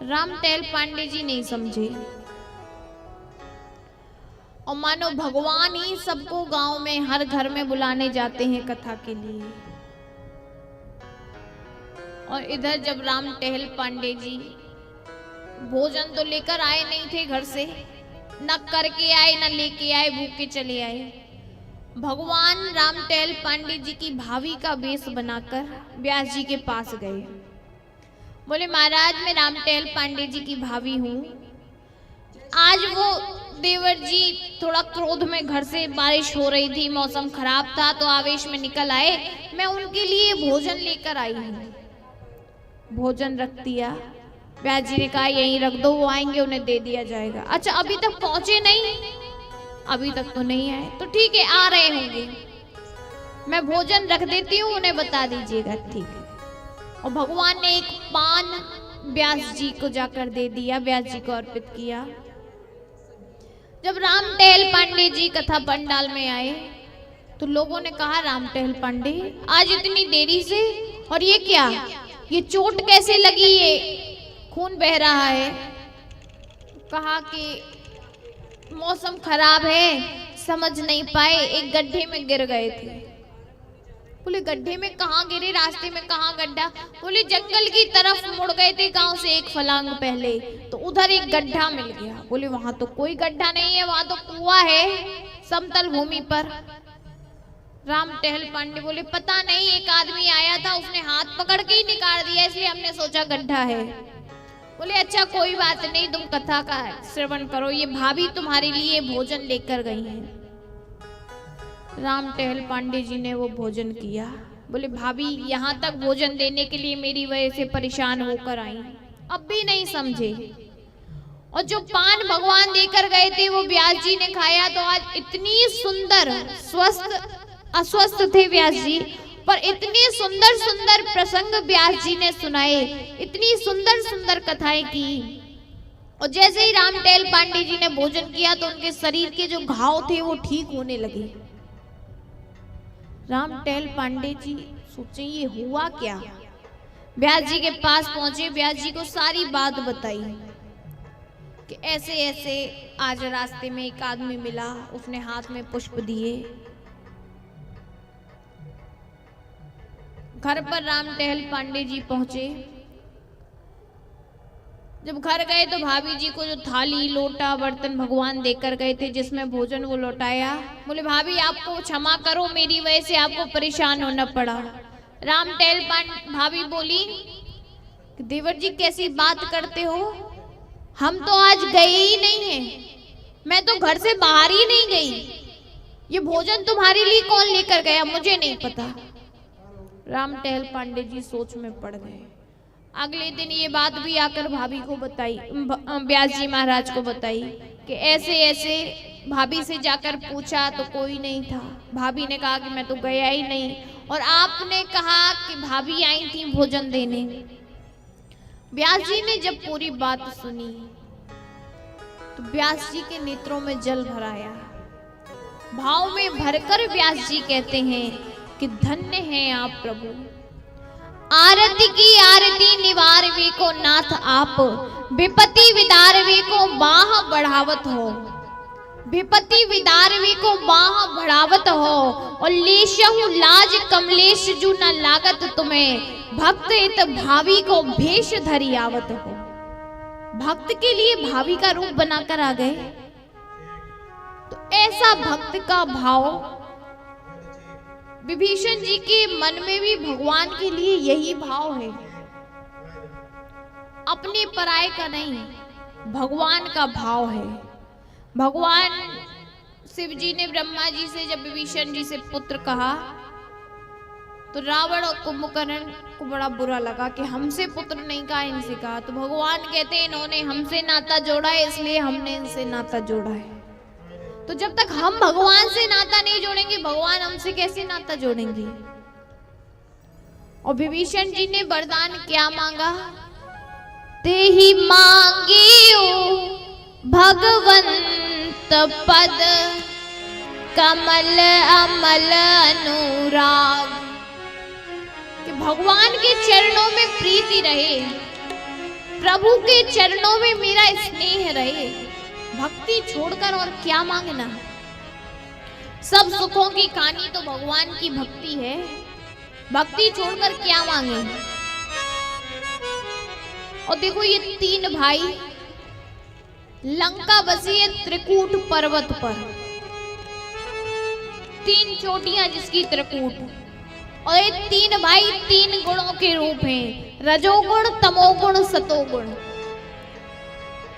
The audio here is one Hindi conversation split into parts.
रामटेल पांडे जी नहीं समझे और मानो भगवान ही सबको गांव में हर घर में बुलाने जाते हैं कथा के लिए। और इधर जब रामटेल पांडे जी भोजन तो लेकर आए नहीं थे घर से, न करके आए न लेके आए, भूखे चले आए। भगवान रामटेल पांडे जी की भाभी का वेश बनाकर व्यास जी के पास गए। बोले महाराज मैं रामटेल पांडे जी की भाभी हूँ। आज वो देवर जी थोड़ा क्रोध में, घर से बारिश हो रही थी, मौसम खराब था तो आवेश में निकल आए, मैं उनके लिए भोजन लेकर आई हूँ। भोजन रख दिया। व्यास जी ने कहा यहीं रख दो, वो आएंगे उन्हें दे दिया जाएगा। अच्छा अभी तक पहुंचे नहीं? अभी तक तो नहीं आए, तो ठीक है आ रहे होंगे, मैं भोजन रख देती हूँ, उन्हें बता दीजिएगा। ठीक है। और भगवान ने एक पान व्यास जी को जाकर दे दिया, व्यास जी को अर्पित किया। जब रामटेल पांडे जी कथा पंडाल में आए तो लोगों ने कहा रामटेल पांडे आज इतनी देरी से, और ये क्या, ये चोट कैसे लगी, ये खून बह रहा है। कहा कि मौसम खराब है, समझ नहीं पाए, एक गड्ढे में गिर गए थे। बोले गड्ढे में कहाँ गिरे, रास्ते में कहाँ गड्ढा? बोले जंगल की तरफ मुड़ गए थे गांव से एक फलांग पहले, तो उधर एक गड्ढा मिल गया। बोले वहां तो कोई गड्ढा नहीं है, वहां तो कुआं है समतल भूमि पर। रामटेल पांडे बोले पता नहीं, एक आदमी आया था, उसने हाथ पकड़ के ही निकाल दिया, इसलिए हमने सोचा गड्ढा है। बोले अच्छा कोई बात नहीं, तुम कथा का श्रवण करो, ये भाभी तुम्हारे लिए भोजन लेकर गई है। रामटेल पांडे जी ने वो भोजन किया। बोले भाभी यहाँ तक भोजन देने के लिए मेरी वजह से परेशान होकर आई, अब भी नहीं समझे। और जो पान भगवान देकर गए थे वो व्यास जी ने खाया, तो आज इतनी सुंदर, स्वस्थ अस्वस्थ थे व्यास जी, पर इतनी सुंदर सुंदर प्रसंग व्यास जी ने सुनाए, इतनी सुंदर सुंदर कथाएं की। और जैसे ही रामटेल पांडे जी ने भोजन किया तो उनके शरीर के जो घाव थे वो ठीक होने लगे। रामटेल पांडे जी सोचे ये हुआ क्या। व्यास जी के पास पहुंचे, व्यास जी को सारी बात बताई कि ऐसे ऐसे आज रास्ते में एक आदमी मिला, उसने हाथ में पुष्प दिए। घर पर रामटेल पांडे जी पहुंचे। जब घर गए तो भाभी जी को जो थाली लोटा बर्तन भगवान देकर गए थे जिसमें भोजन, वो लौटाया। बोले भाभी आपको क्षमा करो, मेरी वजह से आपको परेशान होना पड़ा। रामटेल भाभी बोली देवर जी कैसी बात करते हो, हम तो आज गए ही नहीं हैं, मैं तो घर से बाहर ही नहीं गई, ये भोजन तुम्हारे लिए कौन लेकर गया मुझे नहीं पता। रामटेल पांडे जी सोच में पड़ गए। अगले दिन ये बात भी आकर भाभी को बताई, व्यास जी महाराज को बताई कि ऐसे ऐसे। भाभी से जाकर पूछा तो कोई नहीं था। भाभी ने कहा कि मैं तो गया ही नहीं, और आपने कहा कि भाभी आई थी भोजन देने। व्यास जी ने जब पूरी बात सुनी तो व्यास जी के नेत्रों में जल भर आया। भाव में भरकर व्यास जी कहते हैं कि धन्य हैं आप प्रभु, आरती की आरती निवारवे को नाथ आप, विपत्ति विदारवे को बाह बढ़ावत हो, विपत्ति विदारवे को बाह बढ़ावत हो। और लेशहु लाज कमलेश जू न लागत तुम्हें, भक्त इत भावी को भेष धरी आवत हो। भक्त के लिए भावी का रूप बनाकर आ गए। तो ऐसा भक्त का भाव विभीषण जी के मन में भी भगवान के लिए यही भाव है, अपने पराये का नहीं, भगवान का भाव है। भगवान शिव जी ने ब्रह्मा जी से जब विभीषण जी से पुत्र कहा तो रावण और कुंभकर्ण को बड़ा बुरा लगा कि हमसे पुत्र नहीं कहा, इनसे कहा। तो भगवान कहते हैं इन्होंने हमसे नाता जोड़ा है, इसलिए हमने इनसे नाता जोड़ा है। तो जब तक हम भगवान से नाता नहीं जोड़ेंगे, भगवान हमसे कैसे नाता जोड़ेंगे। और विभीषण जी ने वरदान क्या मांगा, तेहि मांगियो भगवंत पद, कमल अमल अनुराग। कि भगवान के चरणों में प्रीति रहे, प्रभु के चरणों में मेरा स्नेह रहे, भक्ति छोड़कर और क्या मांगना। सब सुखों की कहानी तो भगवान की भक्ति है, भक्ति छोड़कर क्या मांगे। और देखो ये तीन भाई, लंका बसी है त्रिकूट पर्वत पर, तीन चोटियां जिसकी त्रिकूट, और ये तीन भाई तीन गुणों के रूप हैं, रजोगुण, तमोगुण, सतोगुण।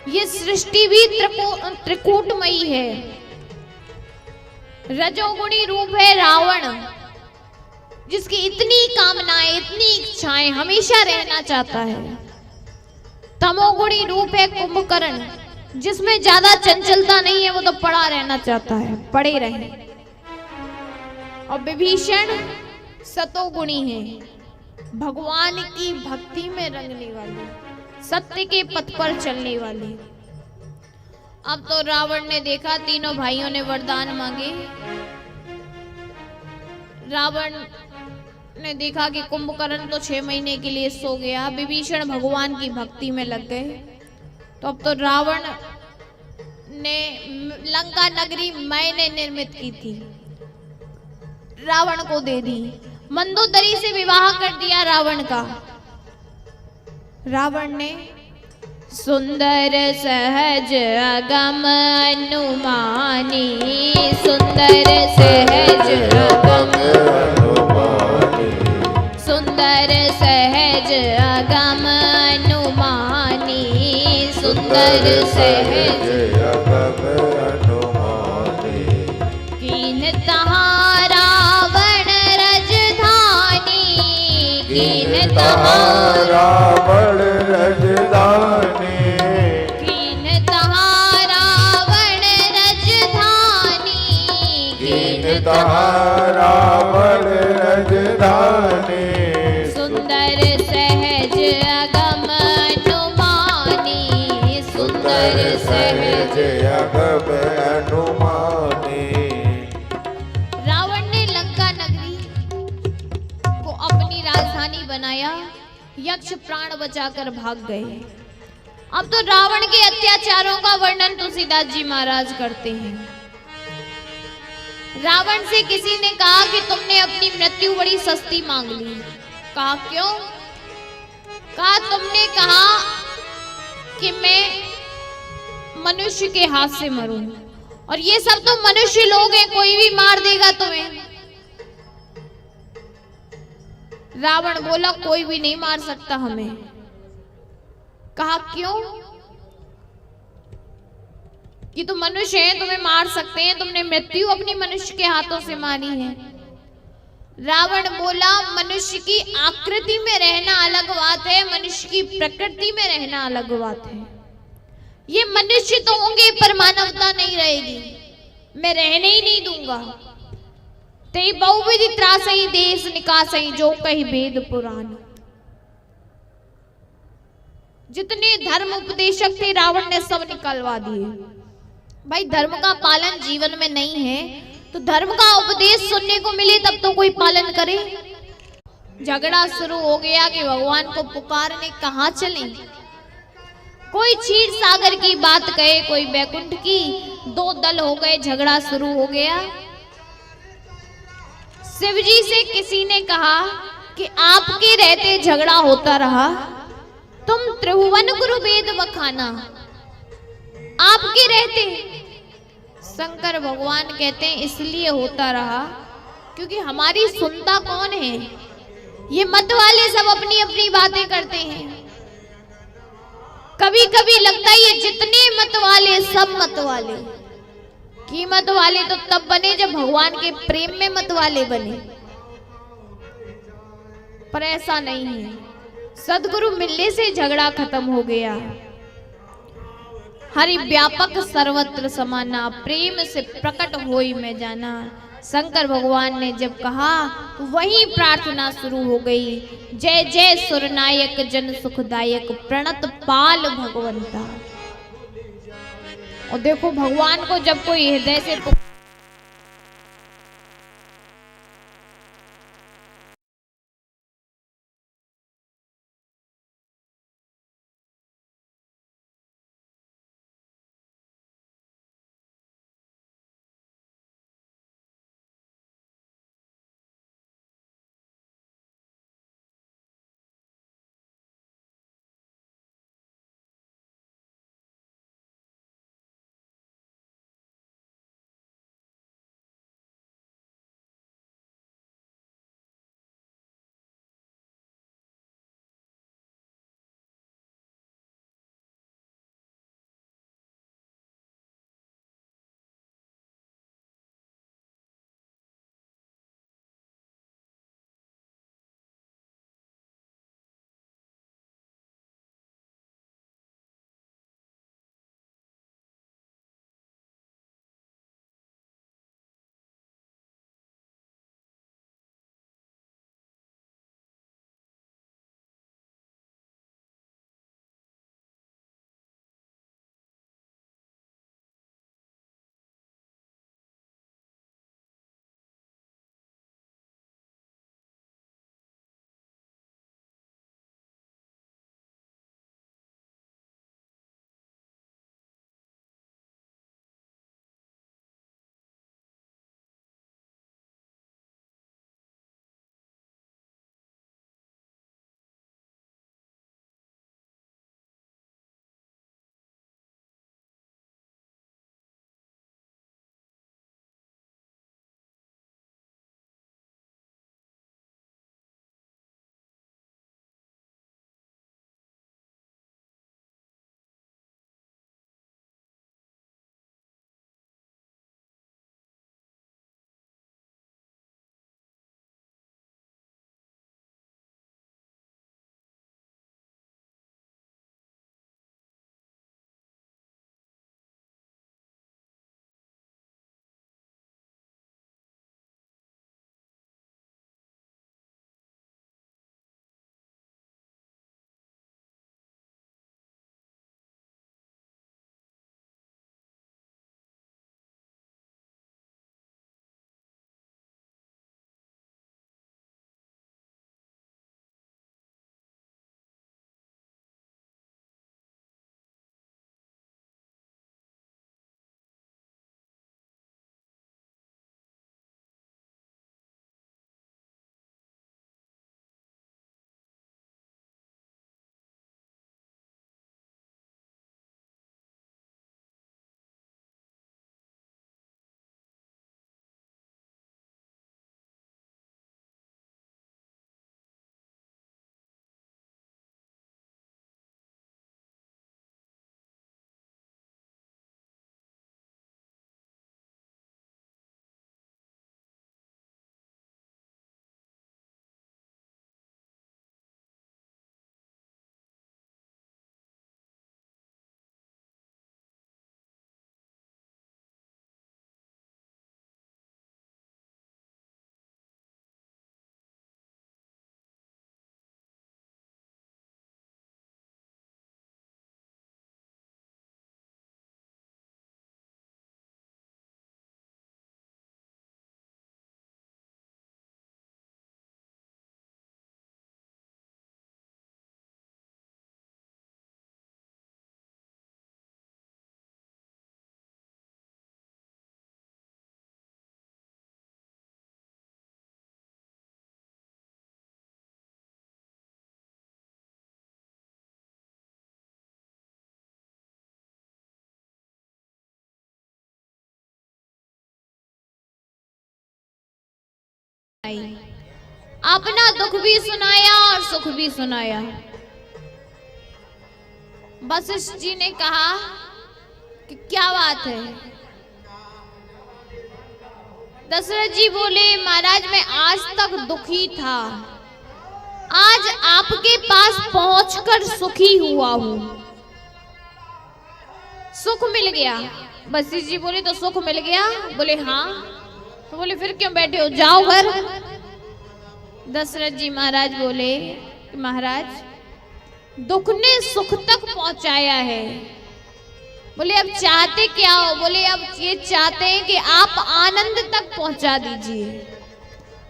ये सृष्टि भी त्रिकूटमयी है। रजोगुणी रूप है रावण, जिसकी इतनी कामनाएं, इतनी इच्छाएं, हमेशा रहना चाहता है। तमोगुणी रूप है कुंभकर्ण, जिसमें ज्यादा चंचलता नहीं है, वो तो पड़ा रहना चाहता है, पड़े रहे। और विभीषण सतोगुणी है, भगवान की भक्ति में रंगने वाले, सत्य के पथ पर चलने वाले। अब तो रावण ने देखा तीनों भाइयों ने वरदान मांगे। रावण ने देखा कि कुंभकर्ण तो 6 महीने के लिए सो गया, विभीषण भगवान की भक्ति में लग गए। तो अब तो रावण ने लंका नगरी मैंने निर्मित की थी, रावण को दे दी, मंदोदरी से विवाह कर दिया रावण का। रावण ने सुंदर सहज अगम अनुमानी, सुंदर सहज अगम अनुमानी, सुंदर सहज अगम अनुमानी, सुंदर सहज अगम अनुमानी। कीन तहाँ रावण रजधानी, कीन तहाँ रावण रजधानी, कीन तहाँ रावण रजधानी, कीन तहाँ रावण रजधानी। सुंदर सहज अगम अनुमानी, सुंदर सहज अगम अनुमानी। रावण ने लंका नगरी को अपनी राजधानी बनाया, यक्ष प्राण बचाकर भाग गए। अब तो रावण के अत्याचारों का वर्णन तुलसीदास जी महाराज करते हैं। रावण से किसी ने कहा कि तुमने अपनी मृत्यु बड़ी सस्ती मांग ली। कहा क्यों? कहा तुमने कहा कि मैं मनुष्य के हाथ से मरूं, और ये सब तो मनुष्य लोग हैं, कोई भी मार देगा तुम्हें। रावण बोला कोई भी नहीं मार सकता हमें। कहा क्यों? कि तुम मनुष्य हैं, तुम्हें मार सकते हैं, तुमने मृत्यु अपनी मनुष्य के हाथों से मारी है। रावण बोला मनुष्य की आकृति में रहना अलग बात है, मनुष्य की प्रकृति में रहना अलग बात है। ये मनुष्य तो होंगे पर मानवता नहीं रहेगी, मैं रहने ही नहीं दूंगा। ते बहुविधि त्रासई देश निकासई, जो कही वेद पुराण। जितने धर्म उपदेशक थे रावण ने सब निकलवा दिए। भाई धर्म का पालन जीवन में नहीं है तो धर्म का उपदेश सुनने को मिले तब तो कोई पालन करे। झगड़ा शुरू हो गया कि भगवान को पुकारने कहाँ चले। कोई क्षीर सागर की बात कहे, कोई बैकुंठ की, दो दल हो गए, झगड़ा शुरू हो गया। शिव जी से किसी ने कहा कि आपके रहते झगड़ा होता रहा, तुम त्रिभुवन गुरु वेद बखाना, आपके रहते। शंकर भगवान कहते हैं इसलिए होता रहा क्योंकि हमारी सुनता कौन है। ये मत वाले सब अपनी अपनी बातें करते हैं। कभी कभी लगता है ये जितने मत वाले सब मत वाले। कीमत वाले तो तब बने जब भगवान के प्रेम में मत वाले बने, पर ऐसा नहीं है। सदगुरु मिलने से झगड़ा खत्म हो गया। हरि व्यापक सर्वत्र समाना, प्रेम से प्रकट होई में जाना। शंकर भगवान ने जब कहा तो वही प्रार्थना शुरू हो गई। जय जय सुरनायक जन सुखदायक, प्रणत पाल भगवंता। और देखो भगवान को जब कोई हृदय से अपना दुख भी सुनाया और सुख भी सुनाया। वशिष्ठ जी ने कहा कि क्या बात है। दशरथ जी बोले, महाराज मैं आज तक दुखी था, आज आपके पास पहुंचकर सुखी हुआ हूं, सुख मिल गया। वशिष्ठ जी बोले, तो सुख मिल गया? बोले हाँ। तो बोले फिर क्यों बैठे हो, जाओ घर। दशरथ जी महाराज बोले कि महाराज दुख ने सुख तक पहुंचाया है। बोले अब चाहते क्या हो? बोले अब ये चाहते हैं कि आप आनंद तक पहुंचा दीजिए,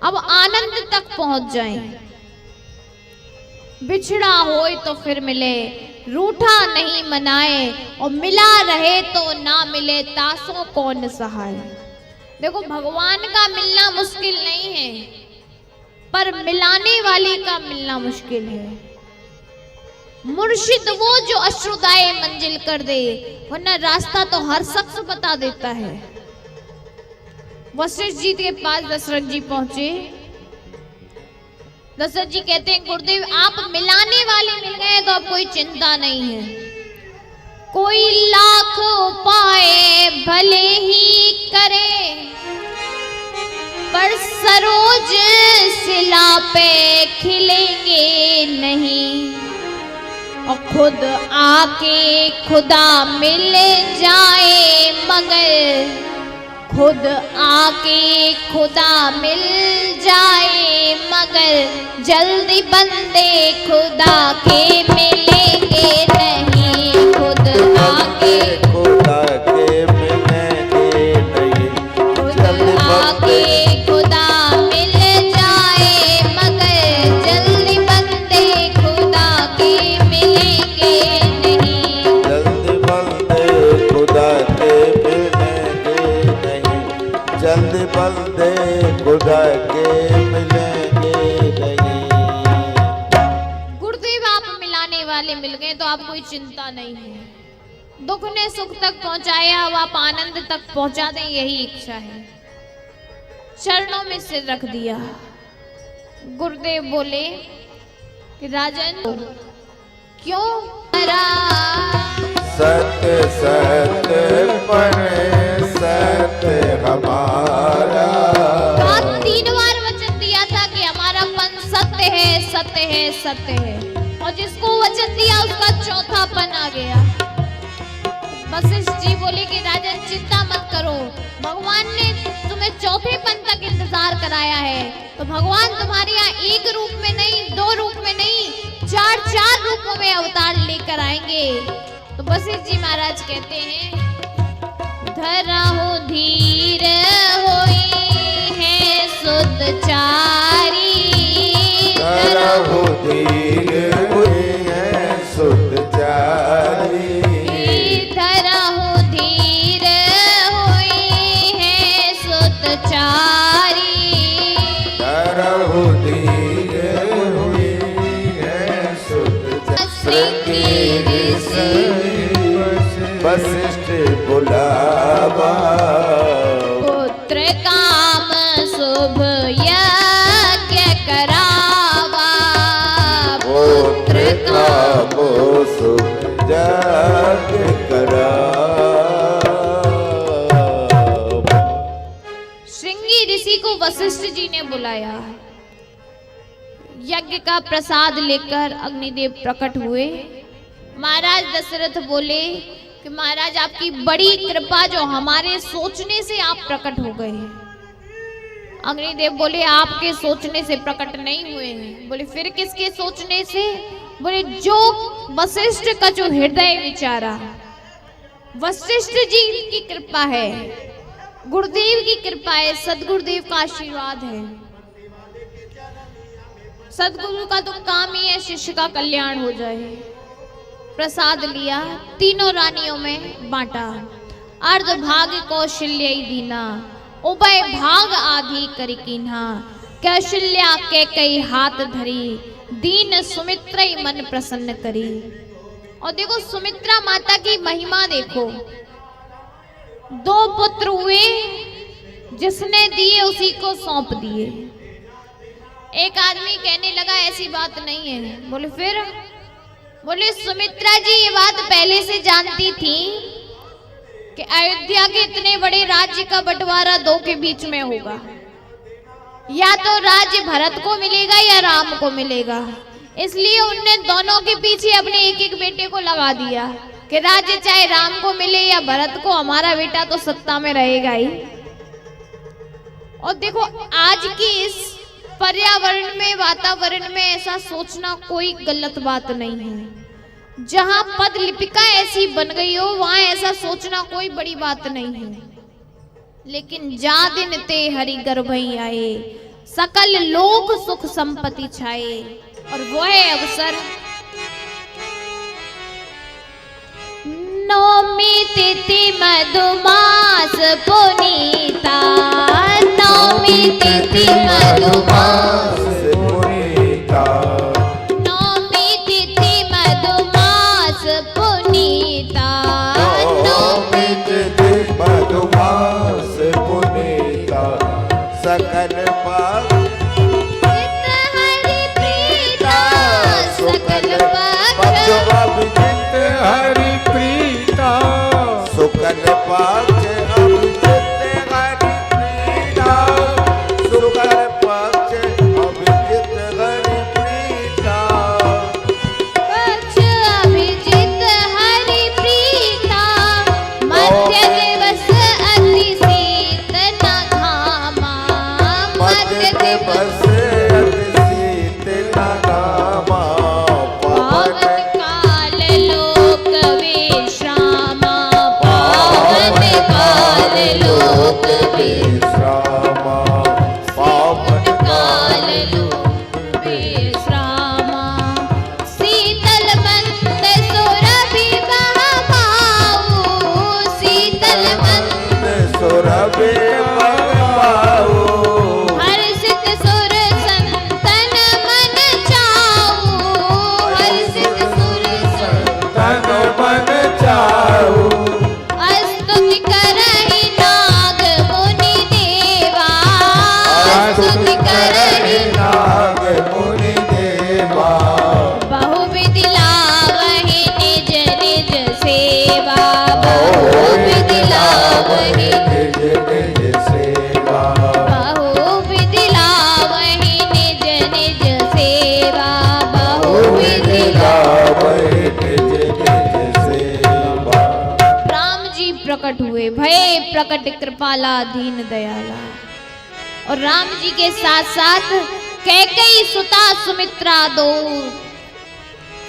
अब आनंद तक पहुंच जाएं। बिछड़ा होए तो फिर मिले, रूठा नहीं मनाए, और मिला रहे तो ना मिले, तासों कौन सहाय। देखो भगवान का मिलना मुश्किल नहीं है, पर मिलाने वाले का मिलना मुश्किल है। मुर्शिद वो जो अश्रुदाय मंजिल कर दे, वरना रास्ता तो हर शख्स बता देता है। वशिष्ठ जी के पास दशरथ जी पहुंचे। दशरथ जी कहते हैं, गुरुदेव आप मिलाने वाले मिल गए तो अब कोई चिंता नहीं है। कोई लाख उपाय भले ही करे, पर सरोज शिला पे खिलेंगे नहीं। और खुद आके खुदा मिल जाए, मगर खुद आके खुदा मिल जाए, मगर जल्दी बंदे खुदा के मिलेंगे नहीं। खुद आके खुदा के मिलेंगे नहीं, खुद आके खुदा मिल जाए, मगर जल्दी बंदे खुदा के मिलेंगे नहीं। जल्दी बंदे खुदा के मिलेंगे नहीं, जल्दी बंदे खुदा के मिलेंगे नहीं। गुरुदेव आप मिलाने वाले मिल गए तो आप कोई चिंता नहीं है। दुख ने सुख तक पहुंचाया, अब आप आनंद तक पहुंचा दें, यही इच्छा है। चरणों में सिर रख दिया। गुरुदेव बोले कि राजन क्यों मरा? सत्य सत्य पर सत्य हमारा। बात 3 बार वचन दिया था कि हमारा पन सत्य है, सत्य है, सत्य है, और जिसको वचन दिया उसका चौथा पन आ गया। वशिष्ठ जी बोले कि राजन चिंता मत करो, भगवान ने तुम्हें चौथे पन तक इंतजार कराया है, तो भगवान तुम्हारे यहाँ एक रूप में नहीं, 2 रूप में नहीं, 4 रूपों में अवतार लेकर आएंगे। तो वशिष्ठ जी महाराज कहते हैं, धरा हो धीर होई है सुतचारी, धरा हो धीर हुई है सुतचारी, धरा हो धीर होई है सुतचारी, धरा हो धीर हुई है सुतचारी। वशिष्ठ बुलावा, पुत्र काम शुभ यज्ञ करावा, पुत्र काम शुभ यज्ञ करावा। श्रृंगी ऋषि को वशिष्ठ जी ने बुलाया। यज्ञ का प्रसाद लेकर अग्निदेव प्रकट हुए। महाराज दशरथ बोले कि महाराज आपकी बड़ी कृपा, जो हमारे सोचने से आप प्रकट हो गए हैं। अग्निदेव बोले आपके सोचने से प्रकट नहीं हुए हैं। बोले फिर किसके सोचने से? बोले जो वशिष्ठ का जो हृदय विचारा, वशिष्ठ जी की कृपा है, गुरुदेव की कृपा है, सदगुरुदेव का आशीर्वाद है। सदगुरु का तो काम ही है शिष्य का कल्याण हो जाए। प्रसाद लिया, 3 रानियों में बांटा। अर्ध भाग कौशल्य दीना, उभय भाग आधी करी कीन्हा। कौशल्या के कई हाथ धरी, दीन सुमित्रा मन प्रसन्न करी। और देखो सुमित्रा माता की महिमा देखो। 2 पुत्र हुए, जिसने दिए उसी को सौंप दिए। एक आदमी कहने लगा ऐसी बात नहीं है। बोले फिर? बोले सुमित्रा जी ये बात पहले से जानती थी कि अयोध्या के इतने बड़े राज्य का बंटवारा दो के बीच में होगा, या तो राज्य भरत को मिलेगा या राम को मिलेगा। इसलिए उनने दोनों के पीछे अपने एक एक बेटे को लगा दिया कि राज्य चाहे राम को मिले या भरत को, हमारा बेटा तो सत्ता में रहेगा ही। और देखो आज की इस पर्यावरण में, वातावरण में ऐसा सोचना कोई गलत बात नहीं है। जहां पद लिपिका ऐसी बन गई हो वहां ऐसा सोचना कोई बड़ी बात नहीं है। लेकिन जा दिन ते हरि गर्भई आए, सकल लोक सुख संपत्ति छाए, और वो है अवसर नौमी तिथि मधुमास पुनीता, नौमी तिथि मधुमास पुनीता, नौमी तिथि मधुमास पुनीता, नौमी तिथि मधुमास पुनीता, सकल पाप चित्त हरि प्रीता, सकल पक्ष पक्ष अभिजित हरि प्रीता, सुकल पक्ष अभिजित हरि प्रीता, सुकल पक्ष अभिजित हरि प्रीता, पक्ष अभिजित हरि प्रीता, मध्य दिवस अति शीत न घामा, मध्य दिवस शीत नामा, पावन काल लोक विश्रामा, पावन काल लोक विश्रामा, पावन काल लोक विश्रामा, शीतल मंद सुरभि बहबाऊ, शीतल मंद सुरभि बहबाऊ, हर्षित सुर संतन मन चाऊ, हर्षित सुर तन मन चाऊ, स्तुति करहि नाग मुनि देवा, स्तुति करहि नाग मुनि देवा, बहुविधि लावहि निज निज सेवा, बहुविधि लावहि निज निज सेवा, बहुविधि लावहि निज निज सेवा, बहुविधि लावहि निज निज सेवा। राम जी प्रकट हुए, भय प्रकट कृपाला दीन दयाला। और राम जी के साथ साथ कैकेयी सुता सुमित्रा दो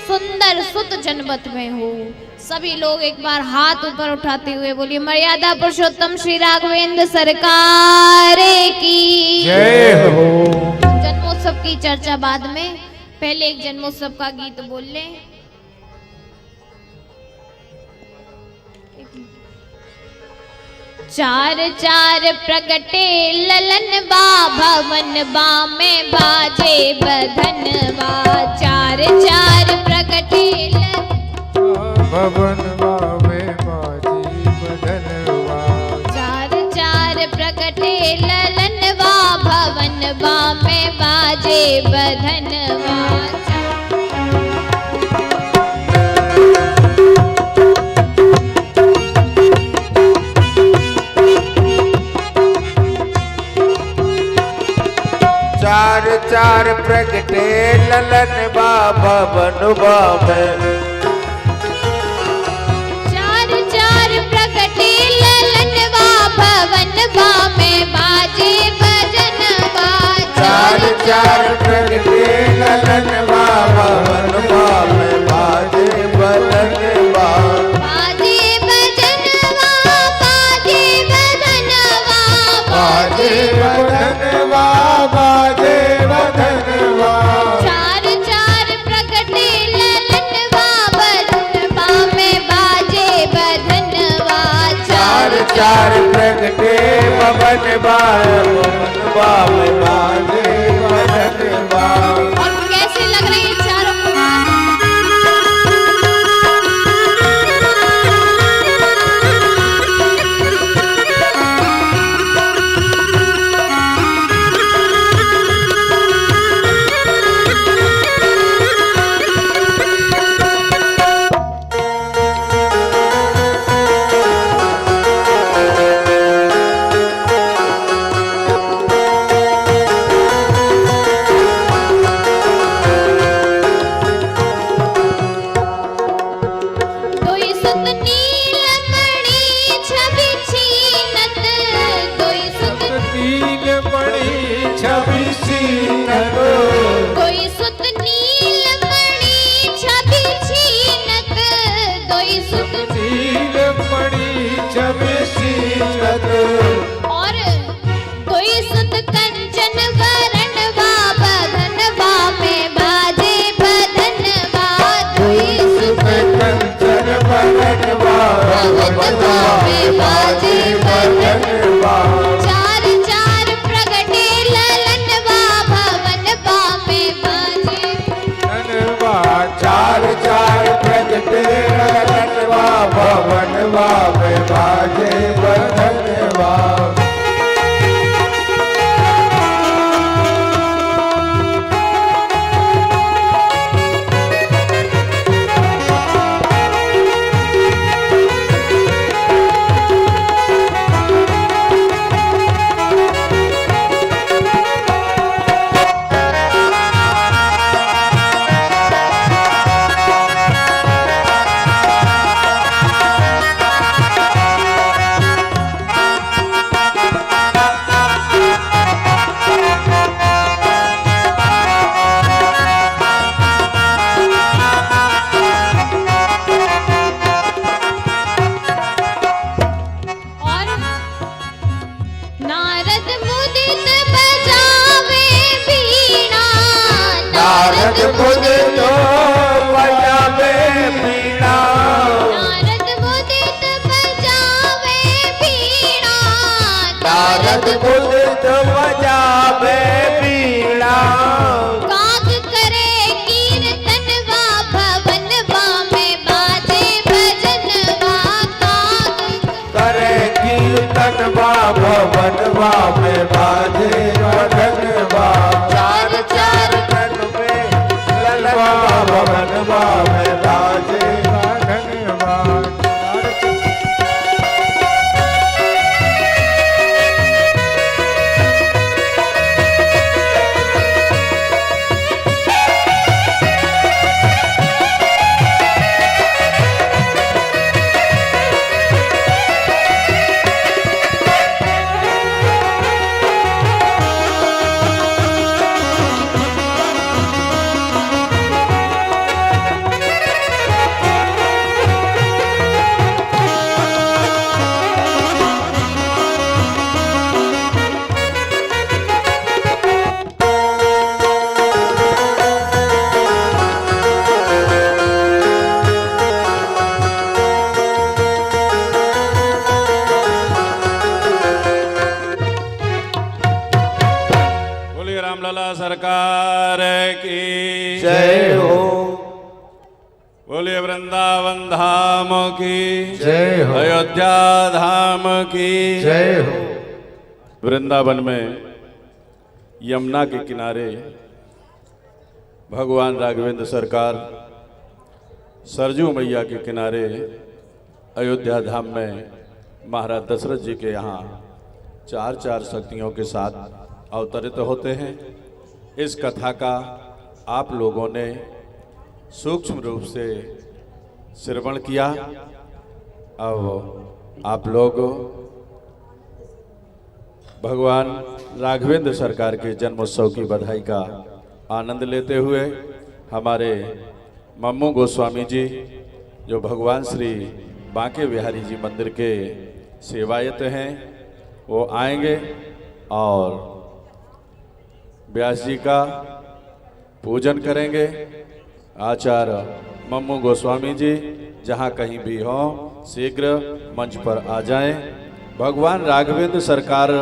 सुंदर सुत जनपद में हो। सभी लोग एक बार हाथ ऊपर उठाते हुए बोलिए मर्यादा पुरुषोत्तम श्री राघवेंद्र सरकार की जय हो। जन्मोत्सव की चर्चा बाद में, पहले एक जन्मोत्सव का गीत बोल लें। चार चार प्रगटे ललन बा भवन बा में बाजे बधन बा, चार चार प्रगटे भवन बावे बाजी बदनवा, चार चार प्रगटे ललन बा भवन बा में बाजे बधन बा। चार चार प्रगटे ललन बा भवन में, चार चार प्रगटे ललन बा भवन बा में बाजे भजन बा, चार चार प्रगटे ललन बा भवन में बाजे बदन बा, बाजे भजन बा, बाजे भजन बा, बाजे बदन बा, बाजे बदन बा। चार चार प्रगटे ललन बा भवन बा में बाजे भजन बा, चार चार प्रगटे भवन बा छवि सीनत दोई सुत नीलमणि छवि छीनत दोई सुत नीलमणि छवि सीनत और दोई सुत कंचन वरणवा बदनवा में बाजे बदनवा दोई सुत कंचन वरणवा बदनवा में बाजे बदनवा चार चार प्रगटे ललनवा भवनवा में बाजे धनवा चार चार प्रगटे ललनवा भवनवा में बाजे बदनवा और नारद मुदित बजावे बीणा नारद मुदित बजावे बीणा नारद मुदित बजावे बीणा नारद मुदित बजावे बीणा काग करे कीर्तनवा भवनवा में बाजे भजनवा काग करे कीर्तनवा भवनवा में बाजे भजनवा चार चार तन में ललनवा भवनवा में बाजे भजनवा बोलिए रामलला सरकार की जय हो बोलिए वृंदावन धाम की जय हो अयोध्या धाम की जय हो वृंदावन में यमुना के किनारे भगवान राघवेंद्र सरकार सरजू मैया के किनारे अयोध्या धाम में महाराज दशरथ जी के यहाँ चार चार शक्तियों के साथ अवतरित होते हैं। इस कथा का आप लोगों ने सूक्ष्म रूप से श्रवण किया। अब आप लोग भगवान राघवेंद्र सरकार के जन्मोत्सव की बधाई का आनंद लेते हुए हमारे मम्मू गोस्वामी जी जो भगवान श्री बांके बिहारी जी मंदिर के सेवायत हैं वो आएंगे और व्यास जी का पूजन करेंगे। आचार्य मम्मू गोस्वामी जी जहाँ कहीं भी हों शीघ्र मंच पर आ जाएं। भगवान राघवेंद्र सरकार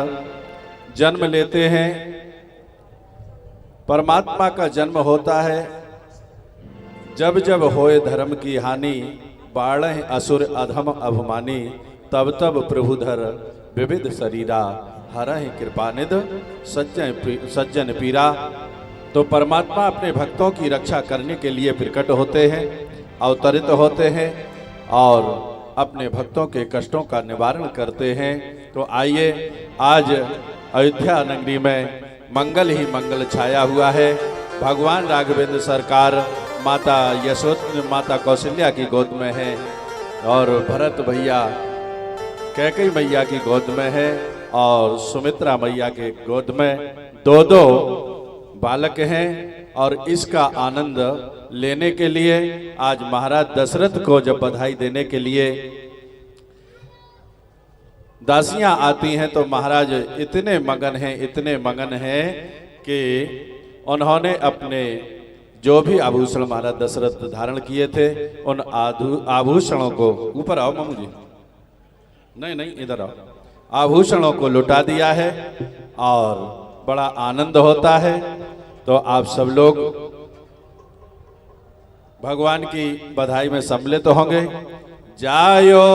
जन्म लेते हैं। परमात्मा का जन्म होता है जब जब होए धर्म की हानि, बाढ़ असुर अधम अभिमानी, तब तब प्रभुधर विविध शरीरा, हरहि कृपानिध सज्जन पीरा। तो परमात्मा अपने भक्तों की रक्षा करने के लिए प्रकट होते हैं, अवतरित होते हैं और अपने भक्तों के कष्टों का निवारण करते हैं। तो आइए आज अयोध्या नगरी में मंगल ही मंगल छाया हुआ है। भगवान राघवेंद्र सरकार माता यशोदा माता कौशल्या की गोद में है और भरत भैया कैकेयी मैया की गोद में है और सुमित्रा मैया के गोद में दो दो बालक हैं और इसका आनंद लेने के लिए आज महाराज दशरथ को जब बधाई देने के लिए दासियां आती हैं तो महाराज इतने मगन हैं कि उन्होंने अपने जो भी आभूषण महाराज दशरथ धारण किए थे उन आभूषणों को, ऊपर आओ मामू जी, नहीं इधर आओ, आभूषणों को लुटा दिया है और बड़ा आनंद होता है। तो आप सब लोग भगवान की बधाई में सम्मिलित होंगे। जायो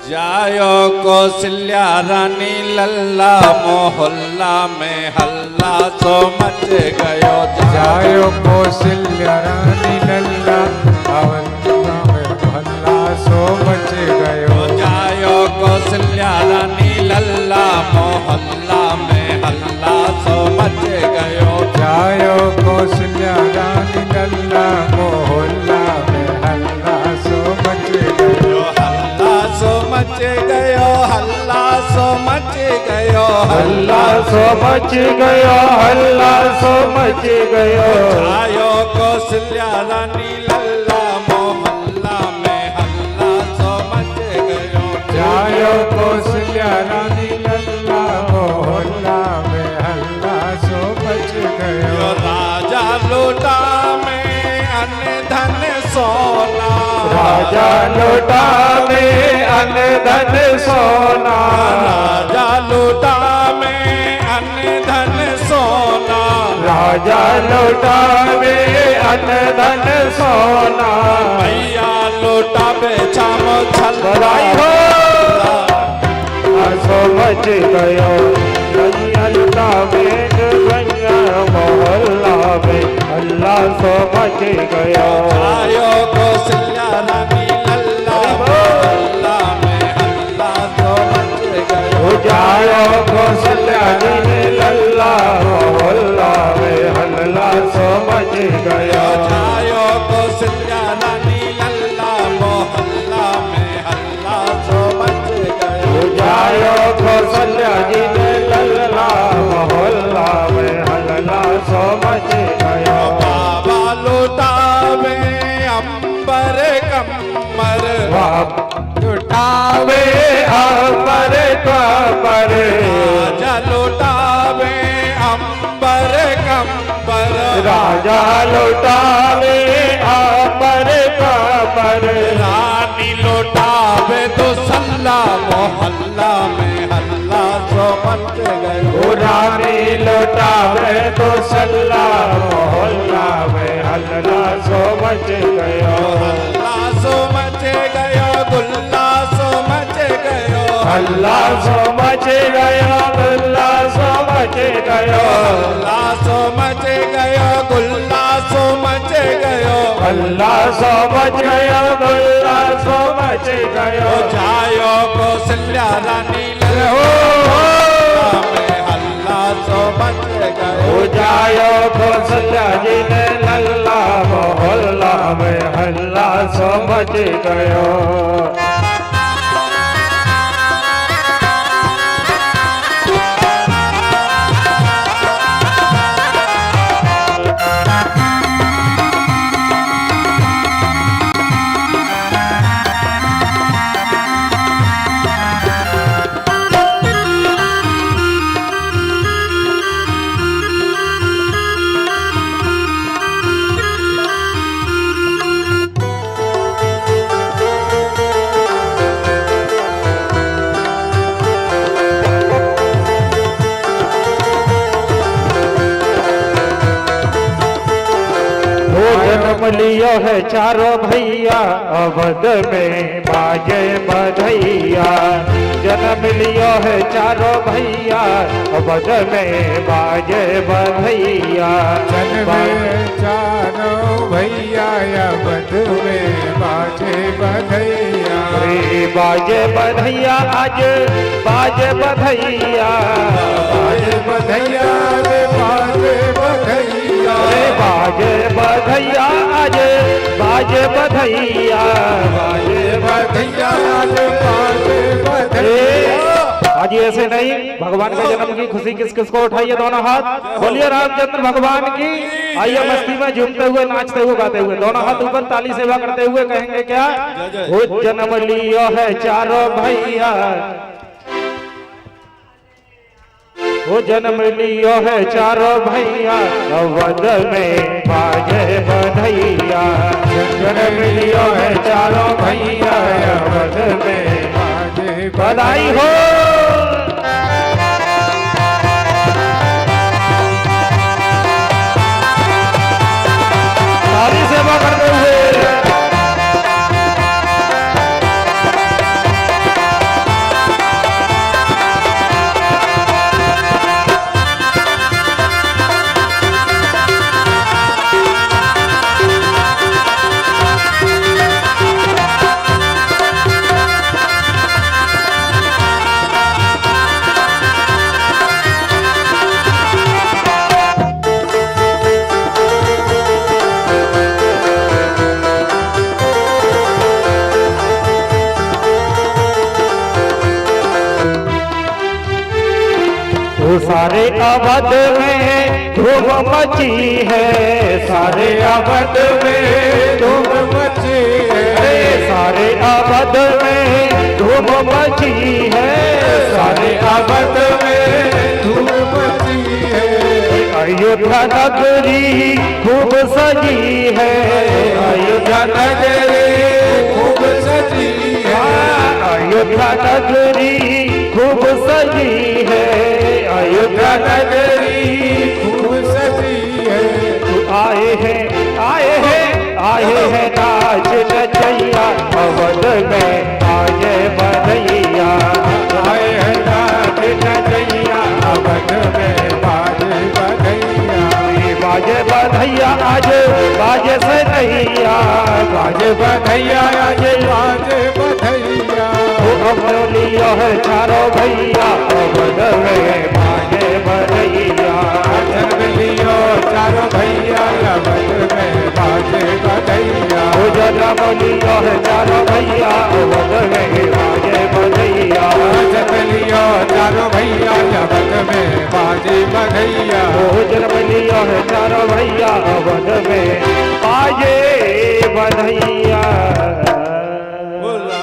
जायो कौशल्या रानी लल्ला, मोहल्ला में हल्ला सो मच गयो। जायो कौशल्या रानी लल्ला, अवंतिका में हल्ला सो मच गयो। जायो कौशल्या रानी लल्ला, मोहल्ला में हल्ला सो मच गयो। जायो कौशल्या रानी लल्ला, मोहल्ला में हल्ला सो मच गयो। हल्ला सो मच गयो, हल्ला सो मच गयो, हल्ला सो मच गयो, हल्ला सो मच गयो। जायो कौशल्या रानी लल्ला, मोहल्ला में हल्ला सो मच गयो। जायो कौशल्या रानी लल्ला, मोहल्ला में हल्ला सो मच गयो। राजा लोटा में अन्न धन सोना, राजा लोटा में अन्न धन सोना। राजा लोटा में अन्न धन सोना, राजा लोटा में अन्न धन सोना। भैया लोटा बेचामो छल बधाई हो। सो मच गयो गंगा लुटा में गंगा, मोहल्ला में हल्ला सो मच गयो। जायो कौशल्या रानी लल्ला, मोहल्ला में हल्ला सो मच गयो। जायो कौशल्या रानी लल्ला, मोहल्ला में हल्ला सो मच गयो। जायो कौशल्या रानी लल्ला, मोहल्ला में हल्ला सो मच गयो। जायो कौशल्या जी ने लल्ला, मोहल्ला में हल्ला सो मच गयो। बाबा लुटावे अंबर कमर, लुटावे अंबर कमर। राजा लुटावे अंबर कमर, राजा लुटावे अंबर कमर। रानी लुटावे तो सल्ला, मोहल्ला में हल्ला सो मच गयो। रानी लुटावे तो सल्ला, मोहल्ला में हल्ला सो मच गयो। हल्ला सो मच गयो, गुल्ला सो मच गयो। हल्ला सो मच गयो, गुल्ला सो मच गयो। हल्ला सो मच गयो, गुल्ला सो मच गयो। हल्ला सो मच गयो, गुल्ला सो मच गयो। जायो कौशल्या रानी लल्ला, में हल्ला सो मच गयो। जायो कौशल्या जी ने लल्ला, मोहल्ला में हल्ला सो मच गयो। जन्म लियो है चारों भैया, अवध में बाजे बधैया। जन्म लियो है चारों भैया, अवध में बाजे बधैया। जन्म चारों भैया, अवध में बाजे बधैया। बाजे बधैया आज बाजे बधैया, बाजे बधैया रे बाजे बधैया। बाजे बधैया आज बाजे बधैया, बाजे बधैया आज बाजे बधैया। आज ऐसे नहीं। भगवान के जन्म की खुशी किस किस को उठाइए दोनों हाथ, बोलिए रामचंद्र भगवान की। आइए मस्ती में झूमते हुए, नाचते हुए, गाते हुए, दोनों हाथ ऊपर ताली सेवा करते हुए कहेंगे क्या? वो जन्म लियो है चारों भैया, वो जन्म लियो है चारों भैया, अवध में बाजे बधैया। जन्म लियो है चारों भैया, अवध में बाजे बधाई हो। सारी सेवा करते हुए सारे अवध में धूम मची है, सारे अवध में धूम मची है, सारे अवध में धूम मची है, सारे अवध में धूम मची है। अयोध्या नगरी खूब सजी है, अयोध्या नगरी खूब सजी है, अयोध्या नगरी खूब सजी है, अयोध्या नगरी खूब सजी है। आए हैं आए हैं आए हैं नाच नचैया, अवध में आए बधैया। आए हैं नाच नचैया, अवध में बाजे बधैया। बाजे बधैया आज बाजे से नैया, बाजे बधैया आज बाजे बधैया। वो लियो है चारों भैया, अवध में बाजे बधैया। जन्म लियो चारों भैया, अवध में बाजे बधैया। वो जन्म लियो है चारों भैया, अवध में बाजे बधैया। जन्म लियो चारों भैया, अवध में बाजे बधैया। वो जन्म लियो है चारों भैया, अवध में बाजे बधैया।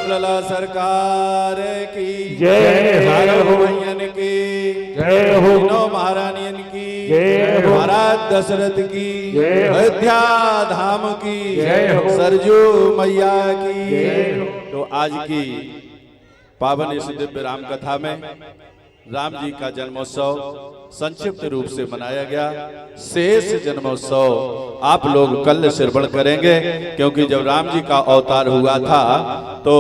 लला सरकार की जय हो, भैयन की जय हो, महारानियन की जय हो, महाराज दशरथ की जय हो, अयोध्या धाम की जय हो, सरजू मैया की जय हो। तो आज की पावन इस दिव्य राम कथा में राम जी का जन्मोत्सव संक्षिप्त रूप से मनाया गया। शेष जन्मोत्सव आप लोग कल श्रवण करेंगे, क्योंकि जब राम जी का अवतार हुआ था तो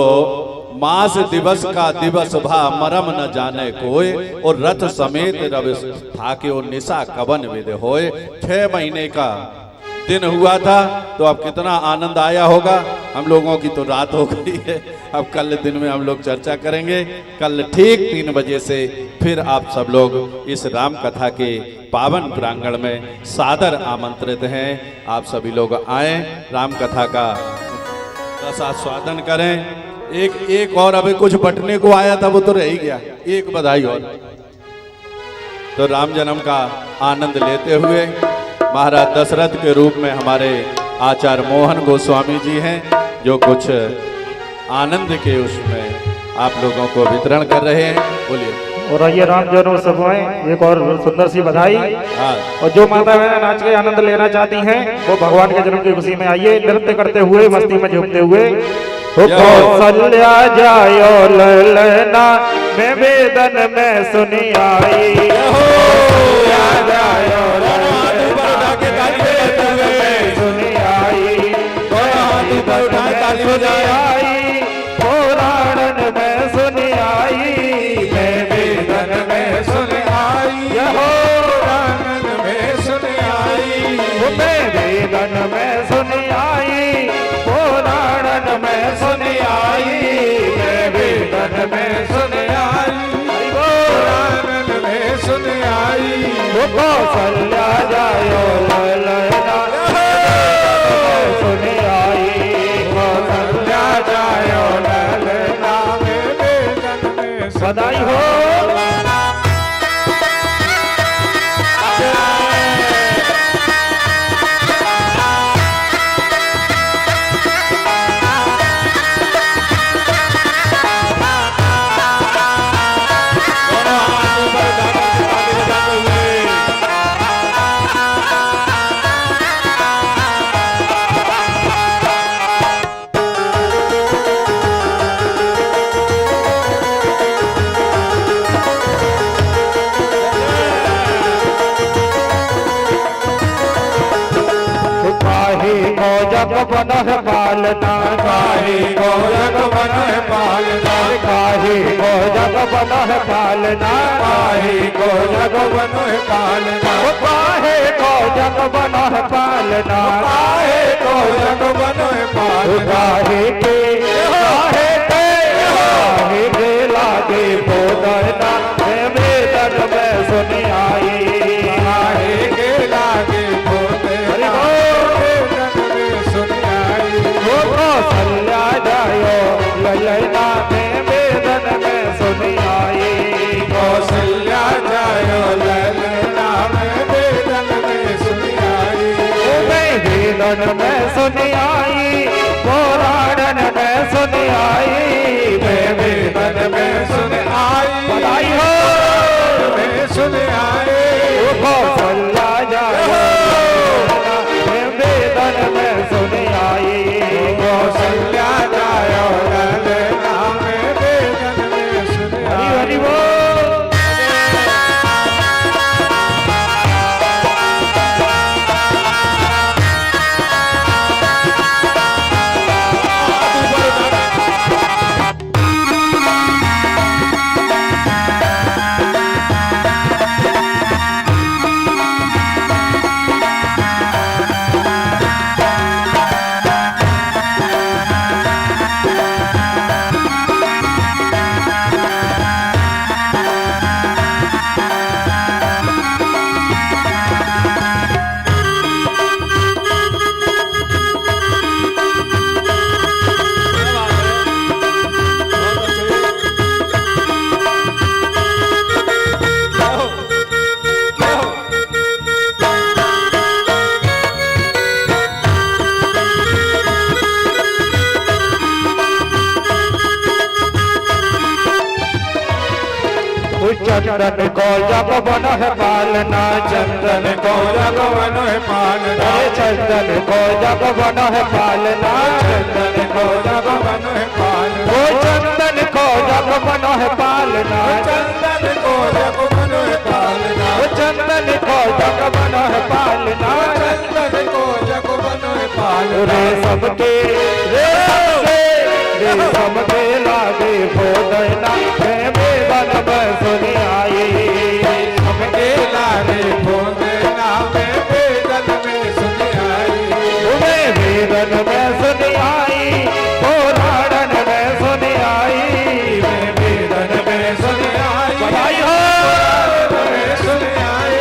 मास दिवस का दिवस भा मरम न जाने कोय, और रथ समेत रवि था कि वो निशा कवन विद होए। 6 महीने का दिन हुआ था, तो अब कितना आनंद आया होगा। हम लोगों की तो रात हो गई है, अब कल दिन में हम लोग चर्चा करेंगे। कल ठीक 3 बजे से फिर आप सब लोग इस राम कथा के पावन प्रांगण में सादर आमंत्रित हैं। आप सभी लोग आए, राम कथा का आस्वादन करें। एक और अभी कुछ बटने को आया था, वो तो रह ही गया, एक बधाई और। तो राम जन्म का आनंद लेते हुए महाराज दशरथ के रूप में हमारे आचार्य मोहन गोस्वामी जी हैं, जो कुछ आनंद के उसमें आप लोगों को वितरण कर रहे हैं। बोलिए। और आइए राम जन्मोत्सव में एक और सुंदर सी बधाई। और जो माता बहन नाच के आनंद लेना चाहती हैं, वो भगवान के जन्म की खुशी में आइए, नृत्य करते हुए, मस्ती में झूमते हुए। कौशल्या जायो ललना में वेदन में सुनी आई, पुराणन में सुनी आई, मैं वेदन में सुनी आई, पुराणन में सुनी आई, मैं वेदन में सुनी आई, पुराणन में सुनी आई, मैं वेदन में सुनी आई, पुराणन में सुनी आई। कौशल्या जायो ललना सुनी आई, कौशल्या जायो ललना में वेदन में बधाई हो। जग बन है पालना, काहे को जग बन है पालना, काहे को जग बन है पालना, काहे को जग बन है पालना, काहे को जग बन है पालना, काहे को जग बन है पालना, काहे के लागे बोदना वेदन में सुन आई, काहे के लागे बोदना वेदन में सुन आई, वो कौशल्या जायो ललना में वेदन में सुन आई, कौशल्या जायो ललना में वेदन में सुन आई, वेदन में सुन आई, पुराणन में सुन आई, वेदन में सुन आई, बधाई हो में सुन आई, कौशल्या जायो वेदन में सुन आई, कौशल्या जायो ललना में वेदन में सुन आई, हरि हरि बोल। चंदन को जग बन है पालना, चंदन को जग बन है पालना, चंदन को जग बन है पालना, चंदन को जग बन है पालना, वो चंदन को जग बन है पालना, चंदन को जग बन है पालना, वो चंदन को जग बन है पालना, चंदन को जग बन है पालना, रेशम के लागे बोदना वेदन में सुन आई, सबके लागे बोदना वेदन में सुन आई, वेदन में सुन आई, पुराणन में सुन आई, वेदन में सुन आई, बधाई हो सुन आई,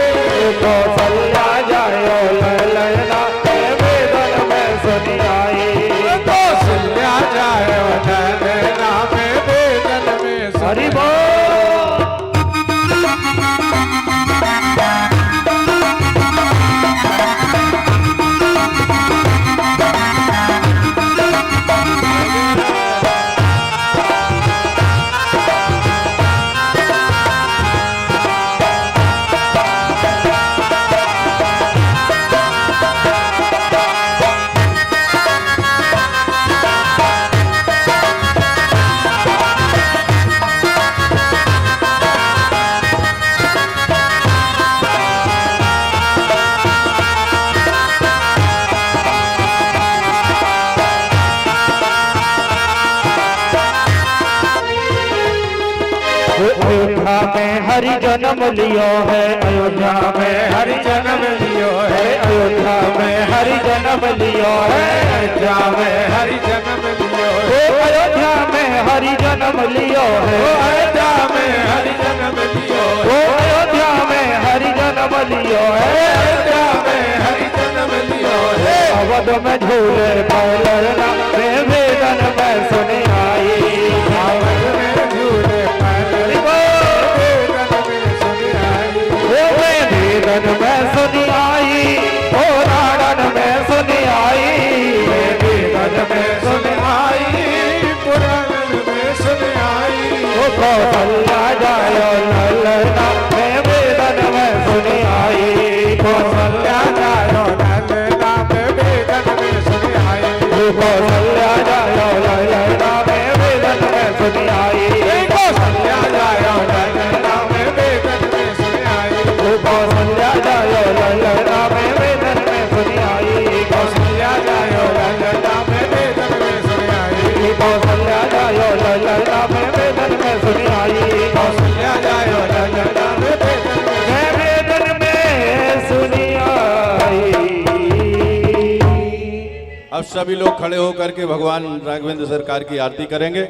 कौशल्या जायो ललना वेदन में सुन आई, कौशल्या जायो ललना में वेदन में सुन हरि बोल। अयोध्या में हरि जन्म लियो है, अयोध्या में हरि जन्म लियो है, अयोध्या में हरि जन्म लियो है, अयोध्या में हरि जन्म लियो है, अयोध्या में हरि जन्म लियो है, अयोध्या में हरि जन्म लियो अयोध्या में हरि जन्म लियो है, अयोध्या में हरि जन्म लियो है, अवध में झूले पलरना वेदन में सुन आई, अवध में झूले पलरना वेदन में सुन आई, वेदन में सुन आई, पुराणन में सुन आई, वेदन में सुन आई, पुराण में सुन आई, कौशल्या जायो ललना वेदन में सुन आई, कौशल्या जायो ललना वेदन में सुन आई, कौशल्या जायो ललना वेदन में सुन आई, कौशल्या जायो ललना वेदन में सुन आई, कौशल्या जायो ललना वेदन में सुन आई, कौशल्या जायो ललना सभी लोग खड़े होकर के भगवान राघवेंद्र सरकार की आरती करेंगे।